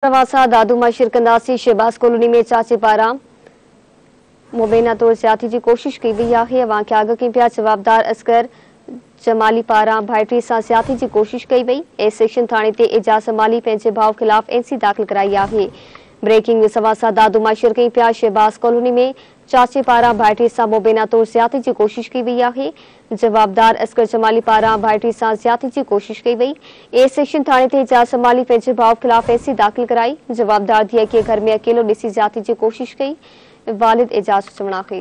प्रवासा दादूमा शिरकंदासी शहबाज कॉलोनी में चाचे पारां मुबैना तौर ज्यादती की कोशिश की वही है। अवां खे आगाह कई पिया जवाबदार असगर जमाली पारां भाइटी से ज्यादती की कोशिश कई वही। ए सेक्शन थाने ते एजाज जमाली पंहिंजे भाउ खिलाफ एनसी दाखिल कराई है। ब्रेकिंग न्यूज़ सवासा दादूमा शिर कई पिया शहबाज कॉलोनी में चाचे पारां भाइटी से मुबैना तौर ज्यादती की कोशिश की वही है। जवाबदार असगर जमाली पारां भाइटी से ज्यादती की कोशिश की वही। ए सेक्शन थाने ते एजाज जमाली पंहिंजे भाउ खिलाफ एनसी दाखिल कराई। जवाबदार धीअ खे घर में अकेलो ॾिसी ज्यादती की कोशिश कई। वालिद एजाज चवणा है।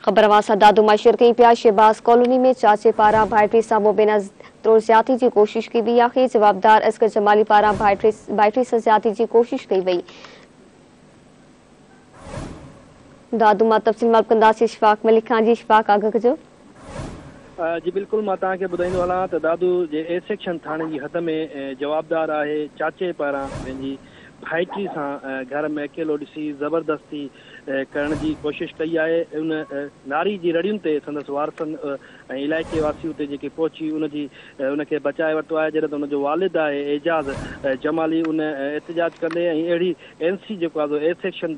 खबर वासा दादूमा शिर कई पिया शहबाज कॉलोनी में चाचे पारां भाइटी से मुबैना तौर ज्यादती की कोशिश की वही है। जवाबदार असगर जमाली पारां भाइटी से ज्यादती की कोशिश कई वही। दादूमा तफ़सील मालूम कंदासीं इशफाक मलिक खान जी। इशफाक आगाह कजो। जी बिल्कुल मां तव्हांखे ॿुधाईंदो हलां त दादू जे ए सेक्शन थाने जी हद में जवाबदार आहे चाचे पारां पंहिंजी भाइटी सां घर में अकेलो ॾिसी ज़बरदस्ती करण की कोशिश कई है। उन नारी की रड़ियुनि ते संदसि वारसनि ऐं इलाइक़े वासी उते जेके पहुची उनखे बचाए वरितो आहे। जॾहिं त उनजो वालिद आहे एजाज जमाली उन एहतजाज कंदे ऐं अहिड़ी एनसी जेको आहे ए सेक्शन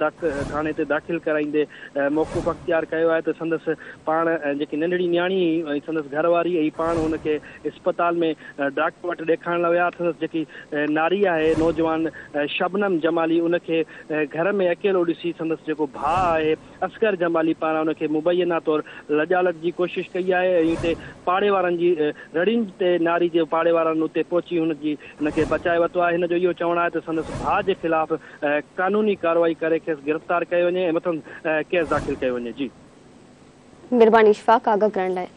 थाने ते दाख़िल कराईंदे मौक़ुफ़ अख़्तियार कयो आहे त संदसि पाण जेकी नंढड़ी न्याणी ऐं संदसि घरवारी ऐं पाण उनखे अस्पताल में डॉक्टर वटि ॾेखारण लाइ विया। संदसि जेकी नारी आहे नौजवान शबनम जमाली उनखे घर में अकेलो ॾिसी संदसि जेको भाउ है असगर जमाली पारां उनखे मुबैना तौर लजालत की कोशिश कई है। हिते पाड़े वारनि जी रड़ियुनि ते नारी जे पाड़े वारनि उते पहुची हुनखे बचाए वरितो आहे। हिन जो इहो चवणु आहे त संदसि भाउ जे ख़िलाफ़ कानूनी कार्रवाई करे खेसि गिरफ़्तार कयो वञे ऐं मथां केस दाख़िल कयो वञे। जी मेहरबानी इशफाक आगाह करण लाइ।